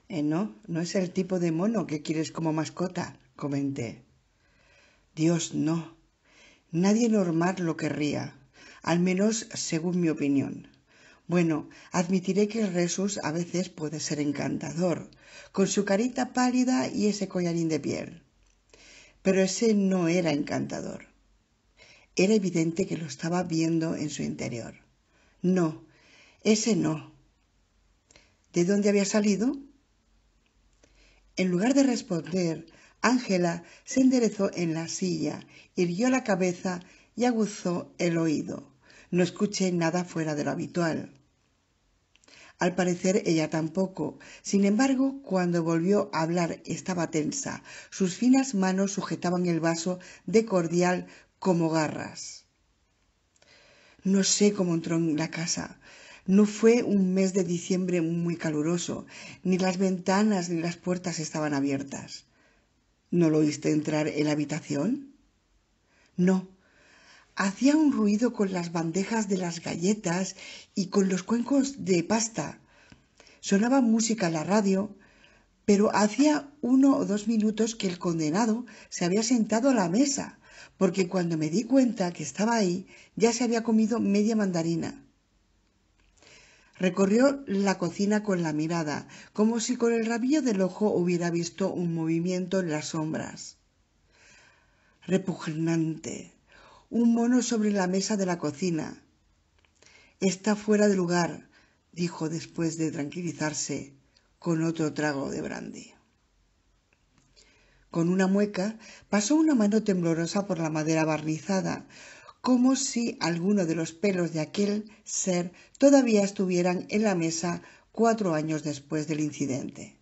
No es el tipo de mono que quieres como mascota, comenté. Dios, no. Nadie normal lo querría, al menos según mi opinión. Bueno, admitiré que el Resus a veces puede ser encantador, con su carita pálida y ese collarín de piel. Pero ese no era encantador. Era evidente que lo estaba viendo en su interior. No, ese no. ¿De dónde había salido? En lugar de responder, Ángela se enderezó en la silla, irguió la cabeza y aguzó el oído. No escuché nada fuera de lo habitual. Al parecer ella tampoco. Sin embargo, cuando volvió a hablar estaba tensa. Sus finas manos sujetaban el vaso de cordial como garras. No sé cómo entró en la casa. No fue un mes de diciembre muy caluroso. Ni las ventanas ni las puertas estaban abiertas. ¿No lo oíste entrar en la habitación? No. Hacía un ruido con las bandejas de las galletas y con los cuencos de pasta. Sonaba música en la radio, pero hacía 1 o 2 minutos que el condenado se había sentado a la mesa, porque cuando me di cuenta que estaba ahí ya se había comido media mandarina. Recorrió la cocina con la mirada, como si con el rabillo del ojo hubiera visto un movimiento en las sombras. Repugnante. Un mono sobre la mesa de la cocina. Está fuera de lugar, dijo después de tranquilizarse con otro trago de brandy. Con una mueca pasó una mano temblorosa por la madera barnizada, como si alguno de los pelos de aquel ser todavía estuvieran en la mesa 4 años después del incidente.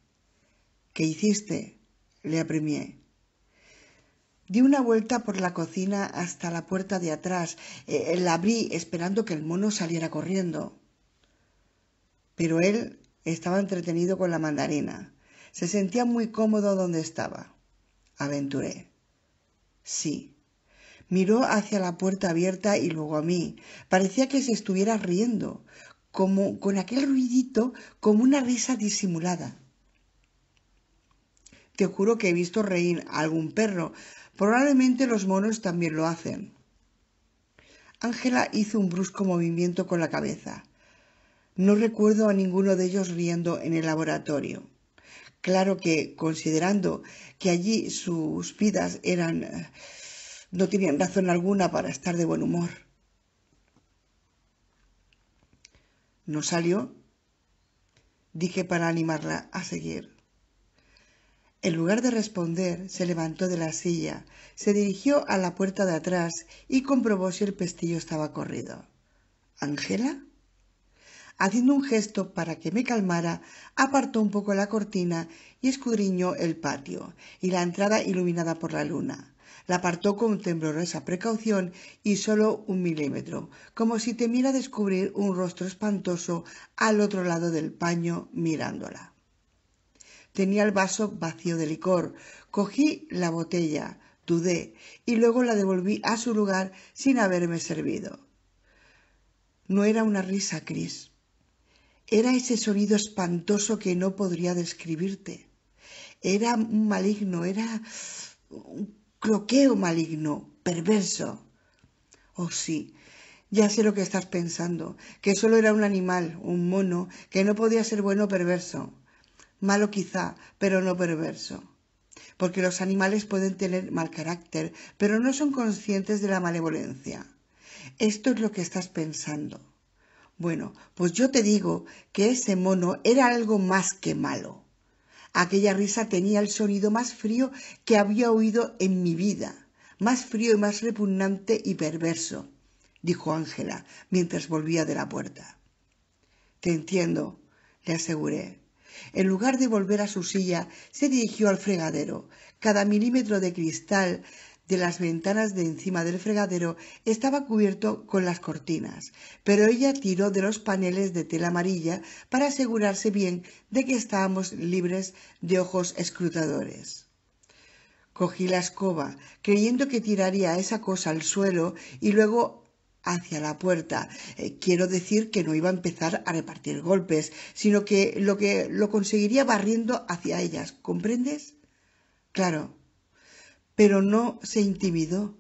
¿Qué hiciste?, le apremié. Di una vuelta por la cocina hasta la puerta de atrás. La abrí esperando que el mono saliera corriendo. Pero él estaba entretenido con la mandarina. Se sentía muy cómodo donde estaba. Aventuré. Sí. Miró hacia la puerta abierta y luego a mí. Parecía que se estuviera riendo, como con aquel ruidito, como una risa disimulada. Te juro que he visto reír a algún perro. Probablemente los monos también lo hacen. Ángela hizo un brusco movimiento con la cabeza. No recuerdo a ninguno de ellos riendo en el laboratorio. Claro que, considerando que allí sus vidas no tenían razón alguna para estar de buen humor. ¿No salió?, dije para animarla a seguir. En lugar de responder, se levantó de la silla, se dirigió a la puerta de atrás y comprobó si el pestillo estaba corrido. ¿Ángela? Haciendo un gesto para que me calmara, apartó un poco la cortina y escudriñó el patio y la entrada iluminada por la luna. La apartó con temblorosa precaución y solo 1 milímetro, como si temiera descubrir un rostro espantoso al otro lado del paño mirándola. Tenía el vaso vacío de licor. Cogí la botella, dudé y luego la devolví a su lugar sin haberme servido. No era una risa, Chris. Era ese sonido espantoso que no podría describirte. Era un maligno, era un cloqueo maligno, perverso. Oh, sí, ya sé lo que estás pensando, que solo era un animal, un mono, que no podía ser bueno o perverso. Malo quizá, pero no perverso. Porque los animales pueden tener mal carácter, pero no son conscientes de la malevolencia. Esto es lo que estás pensando. Bueno, pues yo te digo que ese mono era algo más que malo. Aquella risa tenía el sonido más frío que había oído en mi vida, más frío y más repugnante y perverso, dijo Ángela mientras volvía de la puerta. Te entiendo, le aseguré. En lugar de volver a su silla, se dirigió al fregadero. Cada milímetro de cristal de las ventanas de encima del fregadero estaba cubierto con las cortinas, pero ella tiró de los paneles de tela amarilla para asegurarse bien de que estábamos libres de ojos escrutadores. Cogí la escoba, creyendo que tiraría esa cosa al suelo y luego hacia la puerta. Quiero decir que no iba a empezar a repartir golpes, sino que lo conseguiría barriendo hacia ellas. ¿Comprendes? Claro. Pero no se intimidó,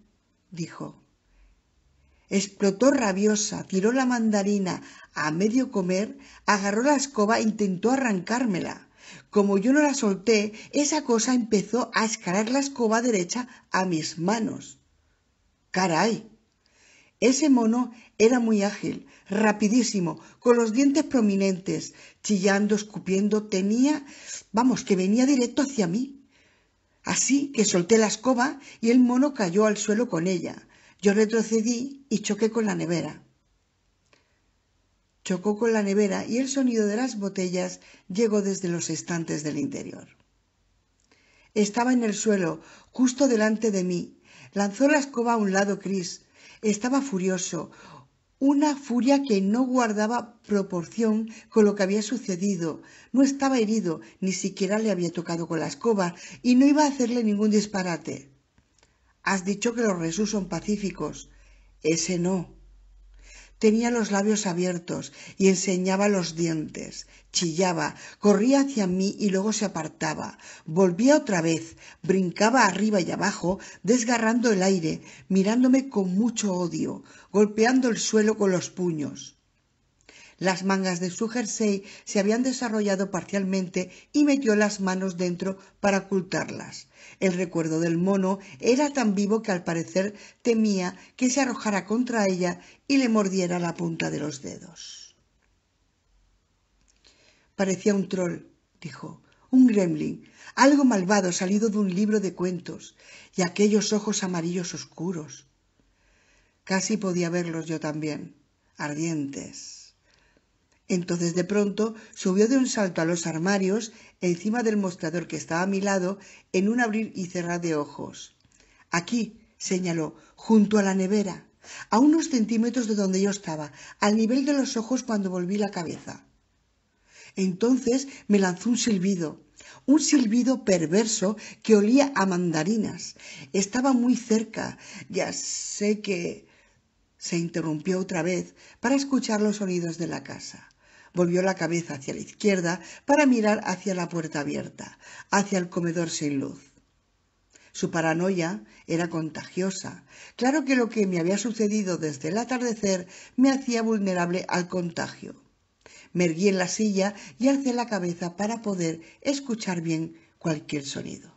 dijo. Explotó rabiosa, tiró la mandarina a medio comer, agarró la escoba e intentó arrancármela. Como yo no la solté, esa cosa empezó a escalar la escoba derecha a mis manos. ¡Caray! Ese mono era muy ágil, rapidísimo, con los dientes prominentes, chillando, escupiendo, que venía directo hacia mí. Así que solté la escoba y el mono cayó al suelo con ella. Yo retrocedí y choqué con la nevera. Chocó con la nevera y el sonido de las botellas llegó desde los estantes del interior. Estaba en el suelo, justo delante de mí. Lanzó la escoba a un lado Chris. Estaba furioso, una furia que no guardaba proporción con lo que había sucedido. No estaba herido, ni siquiera le había tocado con la escoba, y no iba a hacerle ningún disparate. Has dicho que los resús son pacíficos. Ese no. Tenía los labios abiertos y enseñaba los dientes. Chillaba, corría hacia mí y luego se apartaba. Volvía otra vez, brincaba arriba y abajo, desgarrando el aire, mirándome con mucho odio, golpeando el suelo con los puños. Las mangas de su jersey se habían desarrollado parcialmente y metió las manos dentro para ocultarlas. El recuerdo del mono era tan vivo que al parecer temía que se arrojara contra ella y le mordiera la punta de los dedos. Parecía un troll, dijo, un gremlin, algo malvado salido de un libro de cuentos, y aquellos ojos amarillos oscuros. Casi podía verlos yo también, ardientes. Entonces de pronto subió de un salto a los armarios, encima del mostrador que estaba a mi lado, en un abrir y cerrar de ojos. Aquí, señaló, junto a la nevera, a unos centímetros de donde yo estaba, al nivel de los ojos cuando volví la cabeza. Entonces me lanzó un silbido perverso que olía a mandarinas. Estaba muy cerca. Ya sé que... Se interrumpió otra vez para escuchar los sonidos de la casa. Volvió la cabeza hacia la izquierda para mirar hacia la puerta abierta, hacia el comedor sin luz. Su paranoia era contagiosa. Claro que lo que me había sucedido desde el atardecer me hacía vulnerable al contagio. Me erguí en la silla y alcé la cabeza para poder escuchar bien cualquier sonido.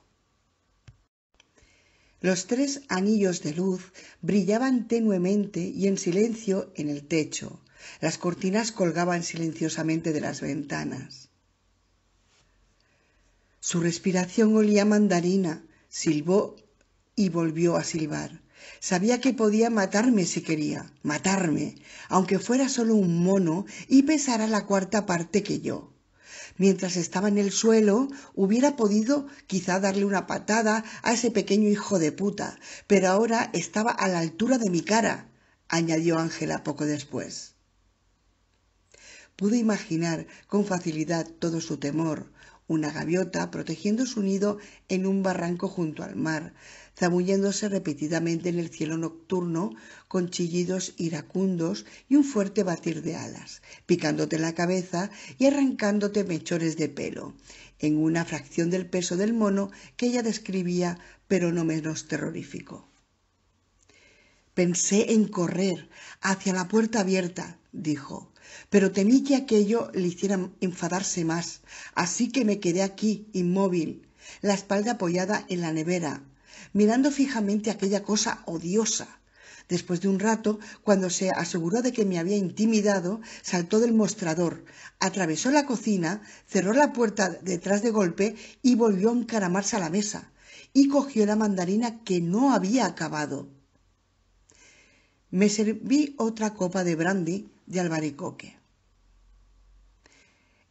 Los 3 anillos de luz brillaban tenuemente y en silencio en el techo. Las cortinas colgaban silenciosamente de las ventanas. Su respiración olía a mandarina, silbó y volvió a silbar. Sabía que podía matarme si quería, matarme, aunque fuera solo un mono y pesara la 1/4 parte que yo. Mientras estaba en el suelo, hubiera podido quizá darle una patada a ese pequeño hijo de puta, pero ahora estaba a la altura de mi cara, añadió Ángela poco después. Pude imaginar con facilidad todo su temor, una gaviota protegiendo su nido en un barranco junto al mar, zamulléndose repetidamente en el cielo nocturno con chillidos iracundos y un fuerte batir de alas, picándote la cabeza y arrancándote mechones de pelo, en una fracción del peso del mono que ella describía, pero no menos terrorífico. Pensé en correr hacia la puerta abierta, dijo, pero temí que aquello le hiciera enfadarse más, así que me quedé aquí, inmóvil, la espalda apoyada en la nevera, mirando fijamente aquella cosa odiosa. Después de un rato, cuando se aseguró de que me había intimidado, saltó del mostrador, atravesó la cocina, cerró la puerta detrás de golpe y volvió a encaramarse a la mesa, y cogió la mandarina que no había acabado. Me serví otra copa de brandy de albaricoque.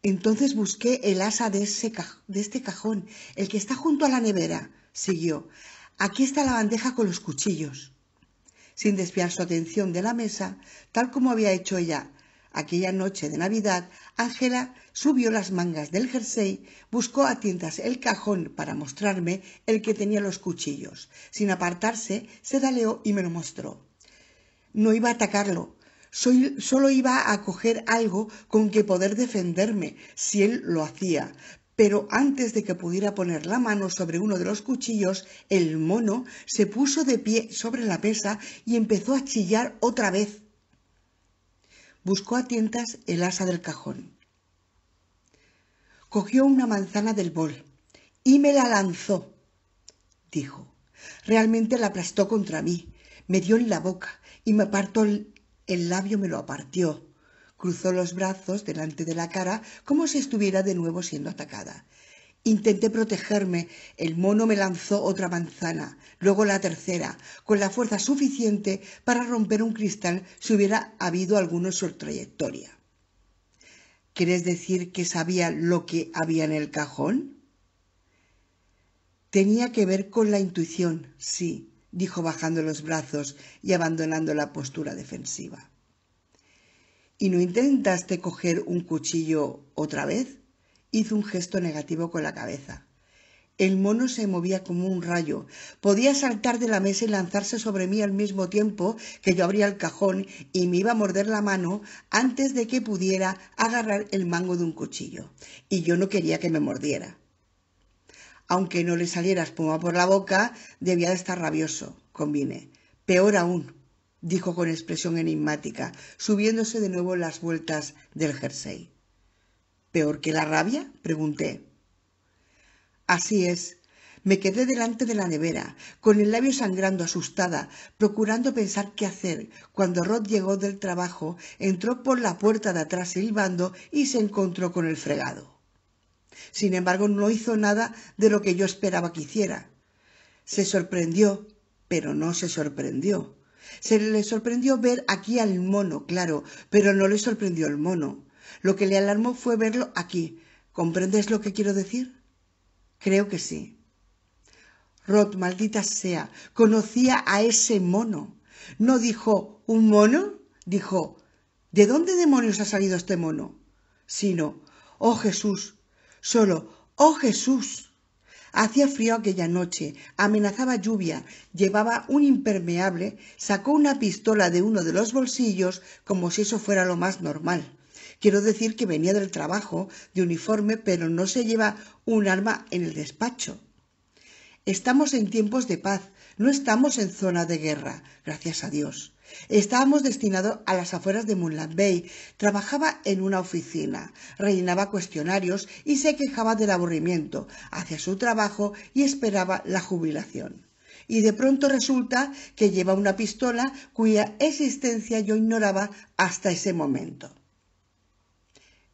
Entonces busqué el asa de este cajón, el que está junto a la nevera, siguió. Aquí está la bandeja con los cuchillos. Sin desviar su atención de la mesa, tal como había hecho ella aquella noche de Navidad, Ángela subió las mangas del jersey, buscó a tientas el cajón para mostrarme el que tenía los cuchillos. Sin apartarse, se daleó y me lo mostró. No iba a atacarlo. Solo iba a coger algo con que poder defenderme, si él lo hacía. Pero antes de que pudiera poner la mano sobre uno de los cuchillos, el mono se puso de pie sobre la mesa y empezó a chillar otra vez. Buscó a tientas el asa del cajón. Cogió una manzana del bol y me la lanzó, dijo. Realmente la aplastó contra mí, me dio en la boca y me apartó el labio, me lo apartió. Cruzó los brazos delante de la cara como si estuviera de nuevo siendo atacada. Intenté protegerme. El mono me lanzó otra manzana, luego la tercera, con la fuerza suficiente para romper un cristal si hubiera habido alguno en su trayectoria. ¿Quieres decir que sabía lo que había en el cajón? Tenía que ver con la intuición, sí, dijo bajando los brazos y abandonando la postura defensiva. ¿Y no intentaste coger un cuchillo otra vez? Hizo un gesto negativo con la cabeza. El mono se movía como un rayo. Podía saltar de la mesa y lanzarse sobre mí al mismo tiempo que yo abría el cajón y me iba a morder la mano antes de que pudiera agarrar el mango de un cuchillo. Y yo no quería que me mordiera. Aunque no le saliera espuma por la boca, debía de estar rabioso, convine. Peor aún, dijo con expresión enigmática, subiéndose de nuevo las vueltas del jersey. ¿Peor que la rabia?, pregunté. Así es. Me quedé delante de la nevera, con el labio sangrando, asustada, procurando pensar qué hacer, cuando Rod llegó del trabajo, entró por la puerta de atrás silbando y se encontró con el fregado. Sin embargo, no hizo nada de lo que yo esperaba que hiciera. Se sorprendió, pero no se sorprendió. Se le sorprendió ver aquí al mono, claro, pero no le sorprendió el mono. Lo que le alarmó fue verlo aquí. ¿Comprendes lo que quiero decir? Creo que sí. Rod, maldita sea, conocía a ese mono. No dijo ¿un mono? Dijo ¿de dónde demonios ha salido este mono? Sino ¡oh Jesús! Solo ¡oh Jesús! Hacía frío aquella noche, amenazaba lluvia, llevaba un impermeable, sacó una pistola de uno de los bolsillos como si eso fuera lo más normal. Quiero decir que venía del trabajo, de uniforme, pero no se lleva un arma en el despacho. Estamos en tiempos de paz, no estamos en zona de guerra, gracias a Dios. Estábamos destinados a las afueras de Moonlight Bay. Trabajaba en una oficina, rellenaba cuestionarios y se quejaba del aburrimiento, hacía su trabajo y esperaba la jubilación. Y de pronto resulta que lleva una pistola cuya existencia yo ignoraba hasta ese momento.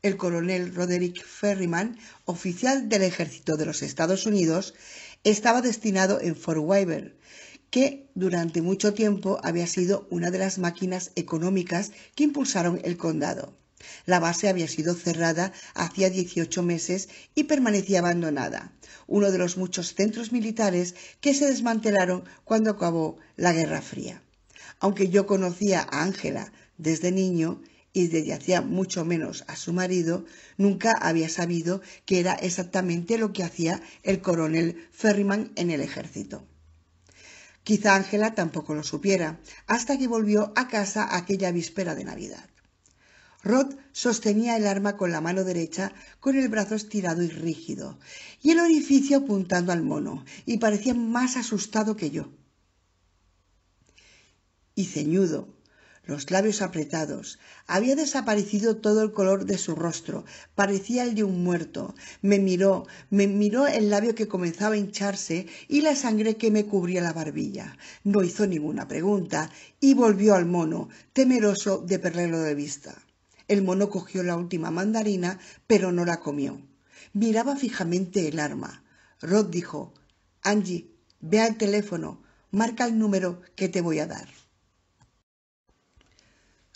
El coronel Roderick Ferryman, oficial del ejército de los Estados Unidos, estaba destinado en Fort Weaver, que durante mucho tiempo había sido una de las máquinas económicas que impulsaron el condado. La base había sido cerrada hacía 18 meses y permanecía abandonada, uno de los muchos centros militares que se desmantelaron cuando acabó la Guerra Fría. Aunque yo conocía a Angela desde niño, y desde hacía mucho menos a su marido, nunca había sabido qué era exactamente lo que hacía el coronel Ferryman en el ejército. Quizá Angela tampoco lo supiera, hasta que volvió a casa aquella víspera de Navidad. Rod sostenía el arma con la mano derecha, con el brazo estirado y rígido, y el orificio apuntando al mono, y parecía más asustado que yo. Y ceñudo, los labios apretados. Había desaparecido todo el color de su rostro, parecía el de un muerto. Me miró el labio que comenzaba a hincharse y la sangre que me cubría la barbilla. No hizo ninguna pregunta y volvió al mono, temeroso de perderlo de vista. El mono cogió la última mandarina, pero no la comió. Miraba fijamente el arma. Rod dijo: «Angie, ve al teléfono, marca el número que te voy a dar».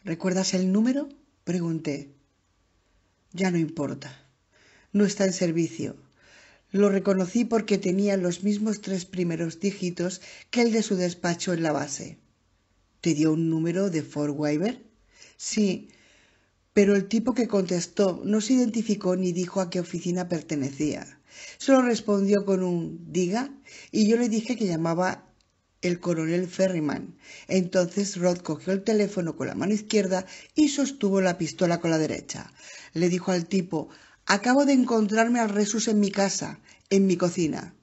«¿Recuerdas el número?», pregunté. «Ya no importa. No está en servicio. Lo reconocí porque tenía los mismos 3 primeros dígitos que el de su despacho en la base». «¿Te dio un número de Fort Weaver?». «Sí, pero el tipo que contestó no se identificó ni dijo a qué oficina pertenecía. Solo respondió con un «diga» y yo le dije que llamaba el coronel Ferryman. Entonces Rod cogió el teléfono con la mano izquierda y sostuvo la pistola con la derecha. Le dijo al tipo: «Acabo de encontrarme al Resus en mi casa, en mi cocina».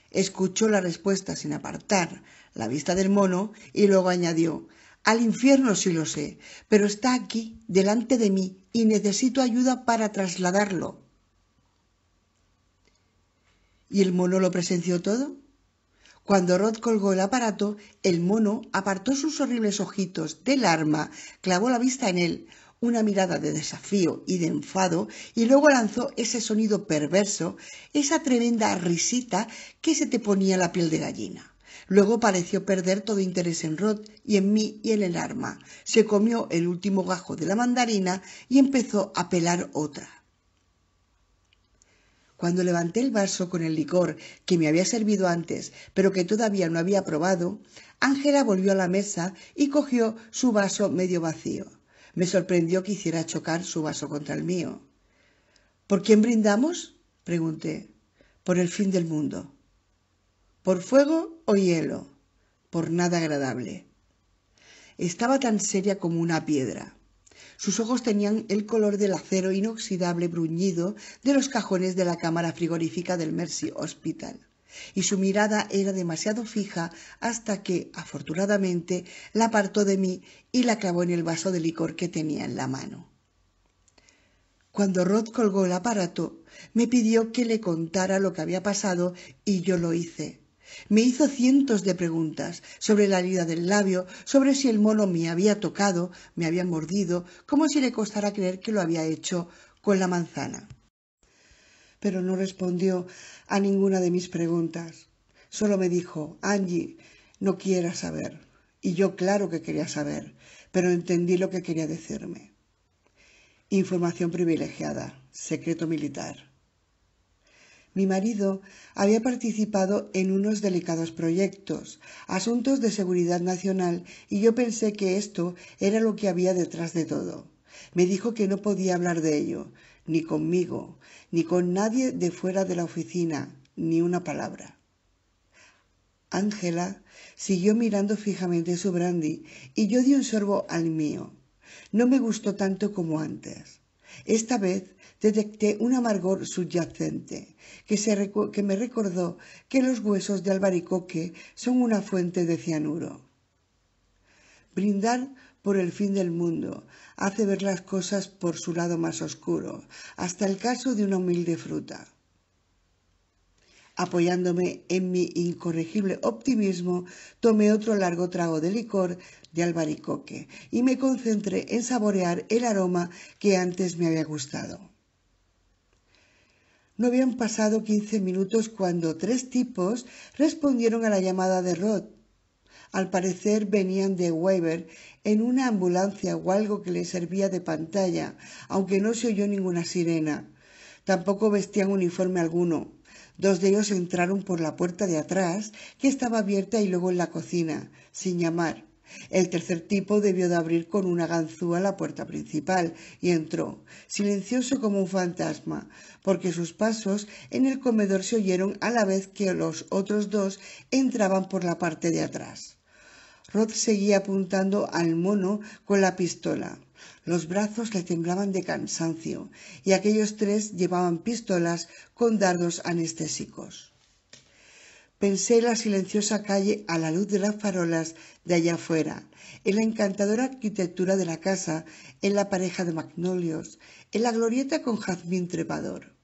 Escuchó la respuesta sin apartar la vista del mono y luego añadió: «Al infierno sí lo sé, pero está aquí, delante de mí, y necesito ayuda para trasladarlo». ¿Y el mono lo presenció todo? Cuando Rod colgó el aparato, el mono apartó sus horribles ojitos del arma, clavó la vista en él, una mirada de desafío y de enfado, y luego lanzó ese sonido perverso, esa tremenda risita que se te ponía la piel de gallina. Luego pareció perder todo interés en Rod y en mí y en el arma. Se comió el último gajo de la mandarina y empezó a pelar otra. Cuando levanté el vaso con el licor que me había servido antes, pero que todavía no había probado, Ángela volvió a la mesa y cogió su vaso medio vacío. Me sorprendió que hiciera chocar su vaso contra el mío. «¿Por quién brindamos?», pregunté. «Por el fin del mundo». «¿Por fuego o hielo?». «Por nada agradable». Estaba tan seria como una piedra. Sus ojos tenían el color del acero inoxidable bruñido de los cajones de la cámara frigorífica del Mercy Hospital, y su mirada era demasiado fija hasta que, afortunadamente, la apartó de mí y la clavó en el vaso de licor que tenía en la mano. Cuando Rod colgó el aparato, me pidió que le contara lo que había pasado y yo lo hice. Me hizo cientos de preguntas sobre la herida del labio, sobre si el mono me había tocado, me había mordido, como si le costara creer que lo había hecho con la manzana. Pero no respondió a ninguna de mis preguntas. Solo me dijo: «Angie, no quieras saber». Y yo claro que quería saber, pero entendí lo que quería decirme. Información privilegiada, secreto militar. Mi marido había participado en unos delicados proyectos, asuntos de seguridad nacional, y yo pensé que esto era lo que había detrás de todo. Me dijo que no podía hablar de ello, ni conmigo, ni con nadie de fuera de la oficina, ni una palabra. Ángela siguió mirando fijamente su brandy y yo di un sorbo al mío. No me gustó tanto como antes. Esta vez detecté un amargor subyacente que me recordó que los huesos de albaricoque son una fuente de cianuro. Brindar por el fin del mundo hace ver las cosas por su lado más oscuro, hasta el caso de una humilde fruta. Apoyándome en mi incorregible optimismo, tomé otro largo trago de licor de albaricoque y me concentré en saborear el aroma que antes me había gustado. No habían pasado 15 minutos cuando 3 tipos respondieron a la llamada de Rod. Al parecer venían de Weber en una ambulancia o algo que les servía de pantalla, aunque no se oyó ninguna sirena. Tampoco vestían uniforme alguno. 2 de ellos entraron por la puerta de atrás, que estaba abierta, y luego en la cocina, sin llamar. El tercer tipo debió de abrir con una ganzúa la puerta principal y entró, silencioso como un fantasma, porque sus pasos en el comedor se oyeron a la vez que los otros 2 entraban por la parte de atrás. Rod seguía apuntando al mono con la pistola. Los brazos le temblaban de cansancio y aquellos 3 llevaban pistolas con dardos anestésicos. Pensé en la silenciosa calle a la luz de las farolas de allá afuera, en la encantadora arquitectura de la casa, en la pareja de magnolios, en la glorieta con jazmín trepador.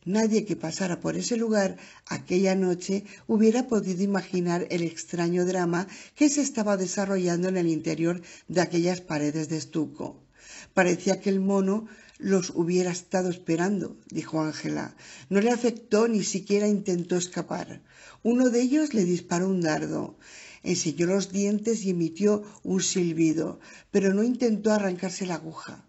Nadie que pasara por ese lugar aquella noche hubiera podido imaginar el extraño drama que se estaba desarrollando en el interior de aquellas paredes de estuco. Parecía que el mono los hubiera estado esperando, dijo Ángela. No le afectó, ni siquiera intentó escapar. Uno de ellos le disparó un dardo. Enseñó los dientes y emitió un silbido, pero no intentó arrancarse la aguja.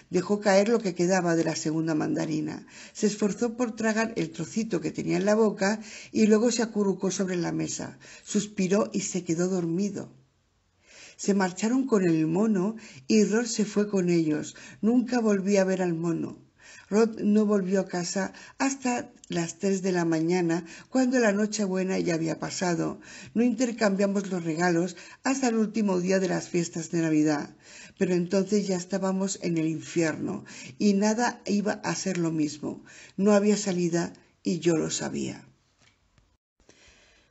Dejó caer lo que quedaba de la segunda mandarina. Se esforzó por tragar el trocito que tenía en la boca y luego se acurrucó sobre la mesa. Suspiró y se quedó dormido. Se marcharon con el mono y Rod se fue con ellos. Nunca volví a ver al mono. Rod no volvió a casa hasta las 3 de la mañana, cuando la Nochebuena ya había pasado. No intercambiamos los regalos hasta el último día de las fiestas de Navidad. Pero entonces ya estábamos en el infierno y nada iba a ser lo mismo. No había salida y yo lo sabía.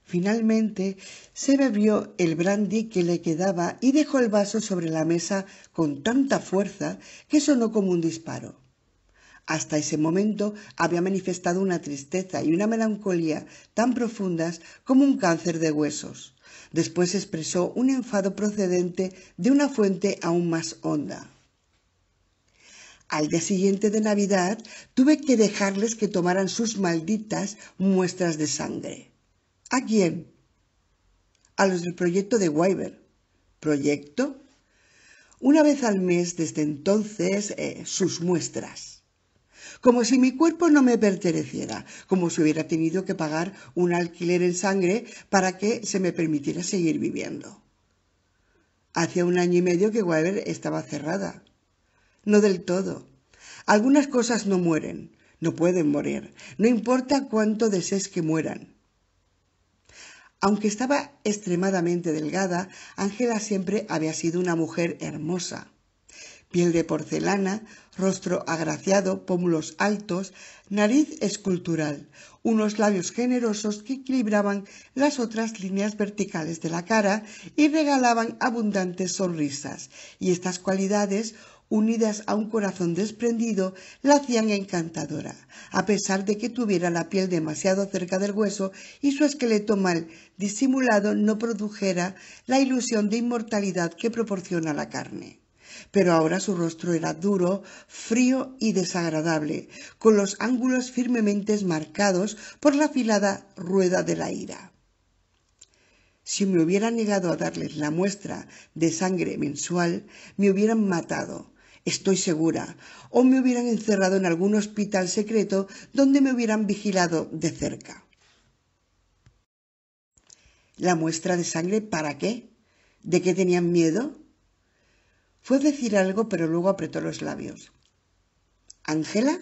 Finalmente se bebió el brandy que le quedaba y dejó el vaso sobre la mesa con tanta fuerza que sonó como un disparo. Hasta ese momento había manifestado una tristeza y una melancolía tan profundas como un cáncer de huesos. Después expresó un enfado procedente de una fuente aún más honda. Al día siguiente de Navidad tuve que dejarles que tomaran sus malditas muestras de sangre. ¿A quién? A los del proyecto de Wyvern. ¿Proyecto? Una vez al mes desde entonces, sus muestras. Como si mi cuerpo no me perteneciera, como si hubiera tenido que pagar un alquiler en sangre para que se me permitiera seguir viviendo. Hacía 1 año y medio que Wyvern estaba cerrada. No del todo. Algunas cosas no mueren, no pueden morir, no importa cuánto desees que mueran. Aunque estaba extremadamente delgada, Ángela siempre había sido una mujer hermosa. Piel de porcelana, rostro agraciado, pómulos altos, nariz escultural, unos labios generosos que equilibraban las otras líneas verticales de la cara y regalaban abundantes sonrisas, y estas cualidades, unidas a un corazón desprendido, la hacían encantadora, a pesar de que tuviera la piel demasiado cerca del hueso y su esqueleto mal disimulado no produjera la ilusión de inmortalidad que proporciona la carne. Pero ahora su rostro era duro, frío y desagradable, con los ángulos firmemente marcados por la afilada rueda de la ira. Si me hubiera negado a darles la muestra de sangre mensual, me hubieran matado, estoy segura, o me hubieran encerrado en algún hospital secreto donde me hubieran vigilado de cerca. ¿La muestra de sangre para qué? ¿De qué tenían miedo? Fue a decir algo, pero luego apretó los labios. ¿Ángela?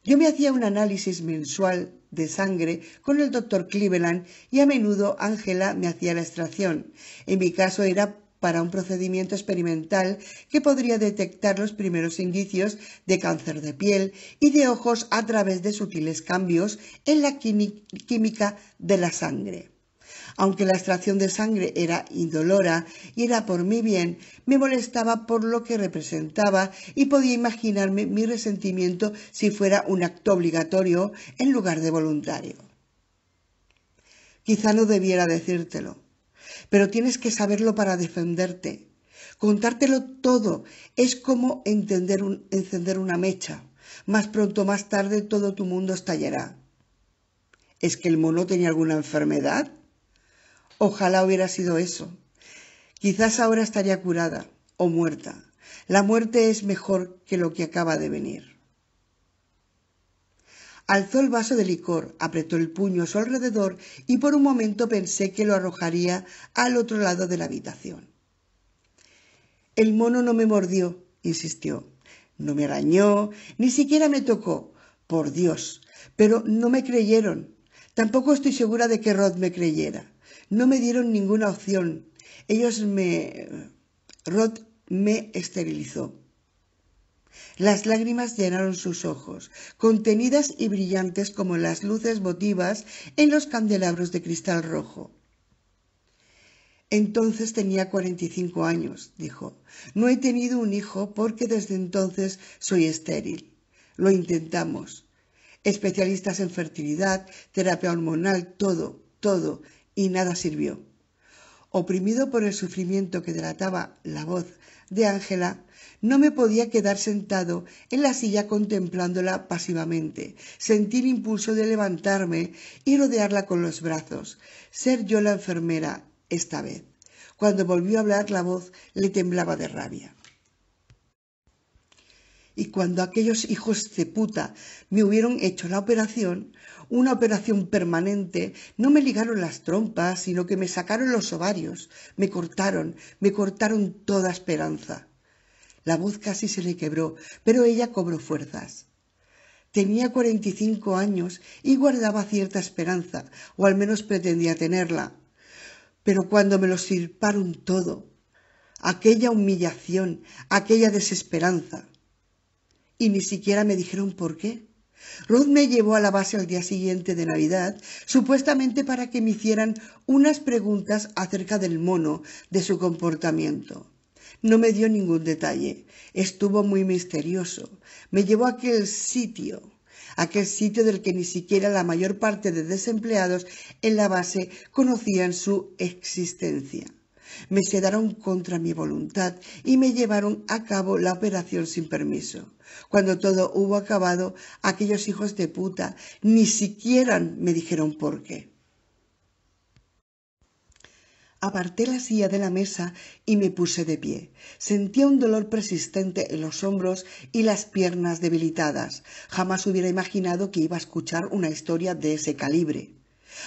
Yo me hacía un análisis mensual de sangre con el doctor Cleveland y a menudo Ángela me hacía la extracción. En mi caso era para un procedimiento experimental que podría detectar los primeros indicios de cáncer de piel y de ojos a través de sutiles cambios en la química de la sangre. Aunque la extracción de sangre era indolora y era por mi bien, me molestaba por lo que representaba y podía imaginarme mi resentimiento si fuera un acto obligatorio en lugar de voluntario. Quizá no debiera decírtelo, pero tienes que saberlo para defenderte. Contártelo todo es como encender una mecha. Más pronto o más tarde todo tu mundo estallará. ¿Es que el mono tenía alguna enfermedad? Ojalá hubiera sido eso. Quizás ahora estaría curada o muerta. La muerte es mejor que lo que acaba de venir. Alzó el vaso de licor, apretó el puño a su alrededor y por un momento pensé que lo arrojaría al otro lado de la habitación. El mono no me mordió, insistió. No me arañó, ni siquiera me tocó. Por Dios, pero no me creyeron. Tampoco estoy segura de que Rod me creyera. No me dieron ninguna opción. Rod me esterilizó. Las lágrimas llenaron sus ojos, contenidas y brillantes como las luces votivas en los candelabros de cristal rojo. Entonces tenía 45 años, dijo. No he tenido un hijo porque desde entonces soy estéril. Lo intentamos. Especialistas en fertilidad, terapia hormonal, todo, y nada sirvió. Oprimido por el sufrimiento que delataba la voz de Ángela, no me podía quedar sentado en la silla contemplándola pasivamente. Sentí el impulso de levantarme y rodearla con los brazos, ser yo la enfermera esta vez. Cuando volvió a hablar, la voz le temblaba de rabia. Y cuando aquellos hijos de puta me hubieron hecho la operación, una operación permanente, no me ligaron las trompas, sino que me sacaron los ovarios, me cortaron toda esperanza. La voz casi se le quebró, pero ella cobró fuerzas. Tenía 45 años y guardaba cierta esperanza, o al menos pretendía tenerla. Pero cuando me lo extirparon todo, aquella humillación, aquella desesperanza, y ni siquiera me dijeron por qué. Ruth me llevó a la base al día siguiente de Navidad, supuestamente para que me hicieran unas preguntas acerca del mono, de su comportamiento. No me dio ningún detalle, estuvo muy misterioso. Me llevó a aquel sitio del que ni siquiera la mayor parte de desempleados en la base conocían su existencia. Me sedaron contra mi voluntad y me llevaron a cabo la operación sin permiso. Cuando todo hubo acabado, aquellos hijos de puta ni siquiera me dijeron por qué. Aparté la silla de la mesa y me puse de pie. Sentía un dolor persistente en los hombros y las piernas debilitadas. Jamás hubiera imaginado que iba a escuchar una historia de ese calibre.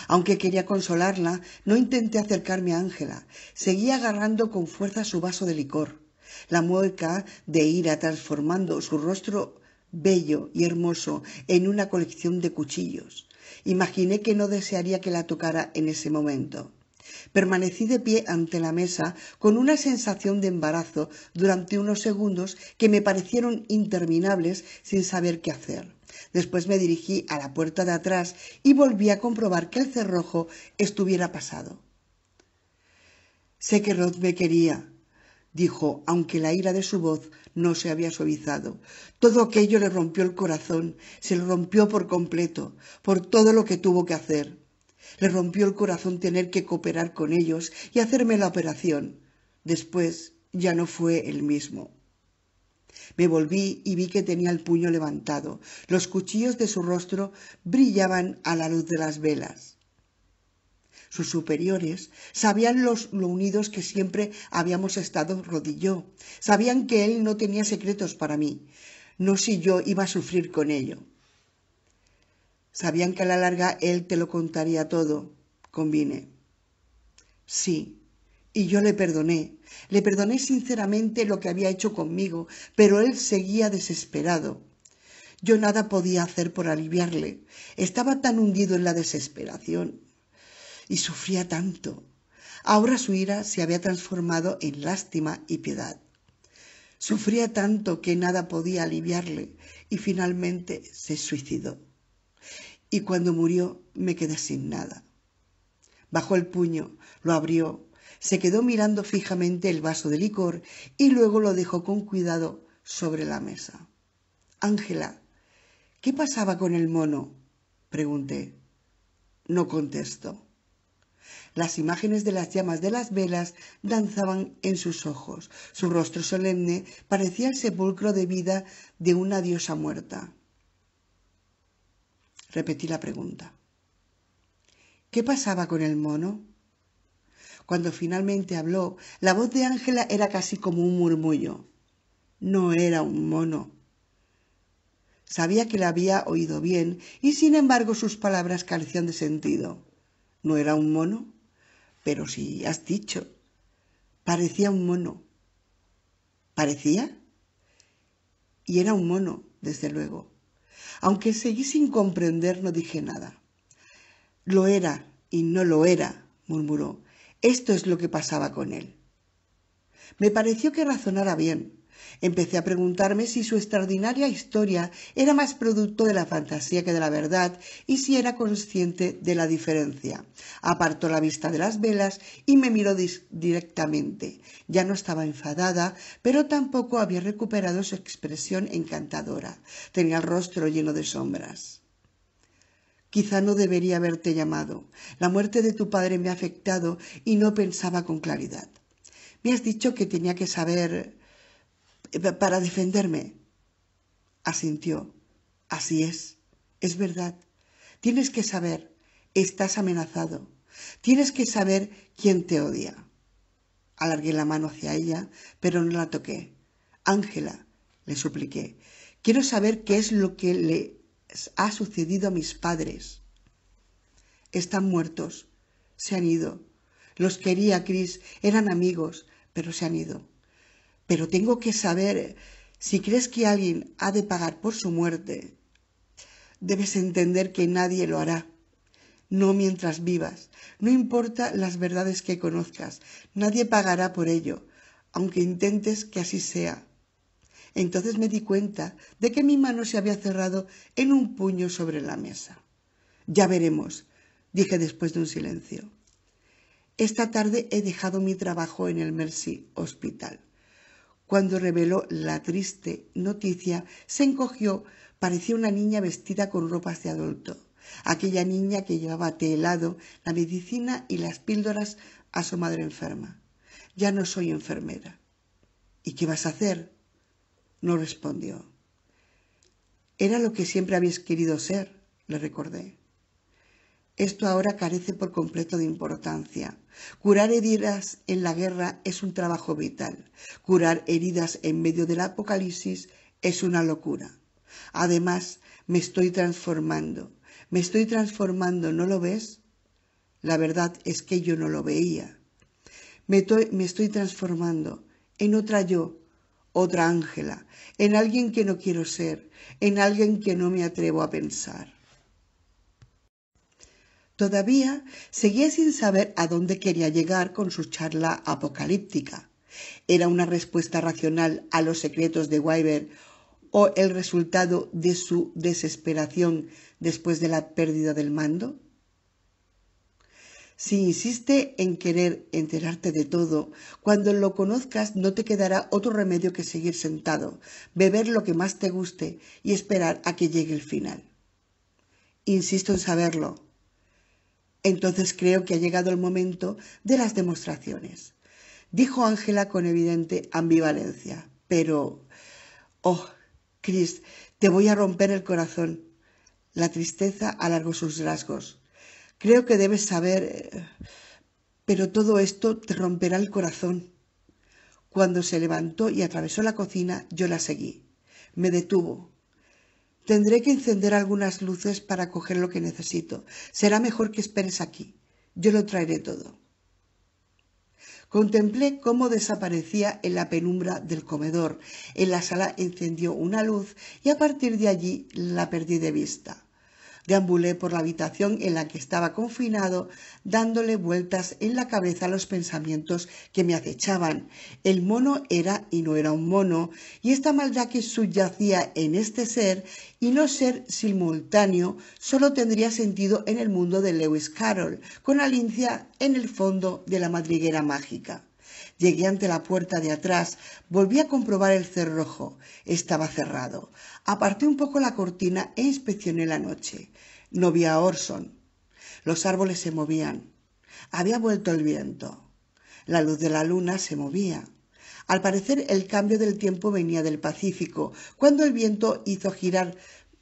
Aunque quería consolarla, no intenté acercarme a Ángela. Seguía agarrando con fuerza su vaso de licor. La mueca de ira transformando su rostro bello y hermoso en una colección de cuchillos. Imaginé que no desearía que la tocara en ese momento. Permanecí de pie ante la mesa con una sensación de embarazo durante unos segundos que me parecieron interminables sin saber qué hacer. Después me dirigí a la puerta de atrás y volví a comprobar que el cerrojo estuviera pasado. Sé que Rod me quería, dijo, aunque la ira de su voz no se había suavizado. Todo aquello le rompió el corazón, se lo rompió por completo, por todo lo que tuvo que hacer. Le rompió el corazón tener que cooperar con ellos y hacerme la operación. Después ya no fue el mismo. Me volví y vi que tenía el puño levantado. Los cuchillos de su rostro brillaban a la luz de las velas. Sus superiores sabían lo unidos que siempre habíamos estado Rod y yo. Sabían que él no tenía secretos para mí, no si yo iba a sufrir con ello. Sabían que a la larga él te lo contaría todo, convine. Sí, y yo le perdoné sinceramente lo que había hecho conmigo, pero él seguía desesperado. Yo nada podía hacer por aliviarle. Estaba tan hundido en la desesperación y sufría tanto. Ahora su ira se había transformado en lástima y piedad. Sufría tanto que nada podía aliviarle y finalmente se suicidó. Y cuando murió me quedé sin nada. Bajó el puño, lo abrió, se quedó mirando fijamente el vaso de licor y luego lo dejó con cuidado sobre la mesa. Ángela, ¿qué pasaba con el mono?, pregunté. No contestó. Las imágenes de las llamas de las velas danzaban en sus ojos. Su rostro solemne parecía el sepulcro de vida de una diosa muerta. Repetí la pregunta. ¿Qué pasaba con el mono? Cuando finalmente habló, la voz de Ángela era casi como un murmullo. No era un mono. Sabía que la había oído bien y sin embargo sus palabras carecían de sentido. ¿No era un mono? Pero si has dicho. Parecía un mono. ¿Parecía? Y era un mono, desde luego. Aunque seguí sin comprender, no dije nada. Lo era y no lo era, murmuró. Esto es lo que pasaba con él. Me pareció que razonara bien. Empecé a preguntarme si su extraordinaria historia era más producto de la fantasía que de la verdad y si era consciente de la diferencia. Apartó la vista de las velas y me miró directamente. Ya no estaba enfadada, pero tampoco había recuperado su expresión encantadora. Tenía el rostro lleno de sombras. Quizá no debería haberte llamado. La muerte de tu padre me ha afectado y no pensaba con claridad. Me has dicho que tenía que saber para defenderme. Asintió. Así es verdad. Tienes que saber, estás amenazado. Tienes que saber quién te odia. Alargué la mano hacia ella, pero no la toqué. Ángela, le supliqué, quiero saber qué es lo que le ha sucedido a mis padres. Están muertos, se han ido. Los quería, Chris, eran amigos, pero se han ido. Pero tengo que saber si crees que alguien ha de pagar por su muerte. Debes entender que nadie lo hará. No mientras vivas. No importa las verdades que conozcas. Nadie pagará por ello, aunque intentes que así sea. Entonces me di cuenta de que mi mano se había cerrado en un puño sobre la mesa. Ya veremos, dije después de un silencio. Esta tarde he dejado mi trabajo en el Mercy Hospital. Cuando reveló la triste noticia, se encogió, parecía una niña vestida con ropas de adulto. Aquella niña que llevaba té helado, la medicina y las píldoras a su madre enferma. Ya no soy enfermera. ¿Y qué vas a hacer? No respondió. Era lo que siempre habías querido ser, le recordé. Esto ahora carece por completo de importancia. Curar heridas en la guerra es un trabajo vital. Curar heridas en medio del apocalipsis es una locura. Además, me estoy transformando, ¿no lo ves? La verdad es que yo no lo veía. Me estoy transformando en otra yo, otra Ángela, en alguien que no quiero ser, en alguien que no me atrevo a pensar. Todavía seguía sin saber a dónde quería llegar con su charla apocalíptica. ¿Era una respuesta racional a los secretos de Weber o el resultado de su desesperación después de la pérdida del mando? Si insiste en querer enterarte de todo, cuando lo conozcas no te quedará otro remedio que seguir sentado, beber lo que más te guste y esperar a que llegue el final. Insisto en saberlo. Entonces creo que ha llegado el momento de las demostraciones, dijo Ángela con evidente ambivalencia. Pero, oh, Chris, te voy a romper el corazón. La tristeza alargó sus rasgos. Creo que debes saber, pero todo esto te romperá el corazón. Cuando se levantó y atravesó la cocina, yo la seguí. Me detuvo. Tendré que encender algunas luces para coger lo que necesito. Será mejor que esperes aquí. Yo lo traeré todo. Contemplé cómo desaparecía en la penumbra del comedor. En la sala encendió una luz y a partir de allí la perdí de vista. Deambulé por la habitación en la que estaba confinado, dándole vueltas en la cabeza los pensamientos que me acechaban. El mono era y no era un mono, y esta maldad que subyacía en este ser y no ser simultáneo solo tendría sentido en el mundo de Lewis Carroll, con Alicia en el fondo de la madriguera mágica. Llegué ante la puerta de atrás, volví a comprobar el cerrojo. Estaba cerrado. Aparté un poco la cortina e inspeccioné la noche. No vi a Orson. Los árboles se movían. Había vuelto el viento. La luz de la luna se movía. Al parecer el cambio del tiempo venía del Pacífico, cuando el viento hizo girar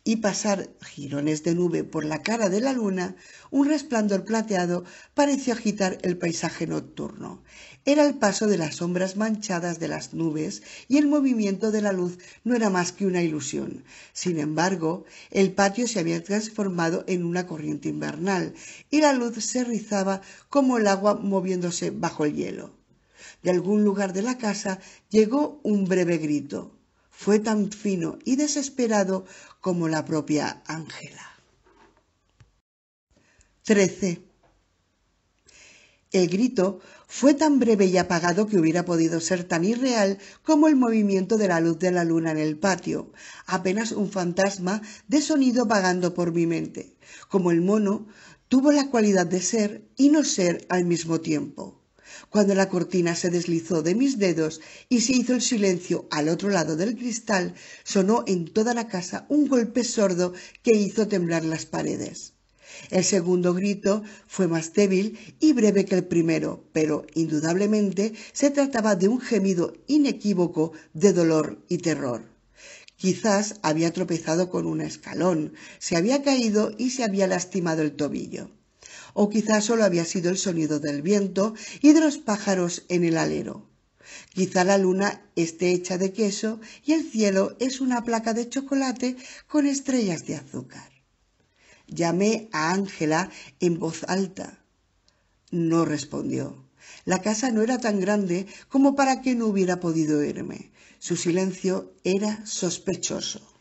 y pasar jirones de nube por la cara de la luna, un resplandor plateado pareció agitar el paisaje nocturno. Era el paso de las sombras manchadas de las nubes y el movimiento de la luz no era más que una ilusión. Sin embargo, el patio se había transformado en una corriente invernal y la luz se rizaba como el agua moviéndose bajo el hielo. De algún lugar de la casa llegó un breve grito. Fue tan fino y desesperado como la propia Ángela. 13. El grito fue tan breve y apagado que hubiera podido ser tan irreal como el movimiento de la luz de la luna en el patio, apenas un fantasma de sonido vagando por mi mente. Como el mono, tuvo la cualidad de ser y no ser al mismo tiempo. Cuando la cortina se deslizó de mis dedos y se hizo el silencio al otro lado del cristal, sonó en toda la casa un golpe sordo que hizo temblar las paredes. El segundo grito fue más débil y breve que el primero, pero indudablemente se trataba de un gemido inequívoco de dolor y terror. Quizás había tropezado con un escalón, se había caído y se había lastimado el tobillo. O quizás solo había sido el sonido del viento y de los pájaros en el alero. Quizá la luna esté hecha de queso y el cielo es una placa de chocolate con estrellas de azúcar. Llamé a Ángela en voz alta. No respondió. La casa no era tan grande como para que no hubiera podido oírme. Su silencio era sospechoso.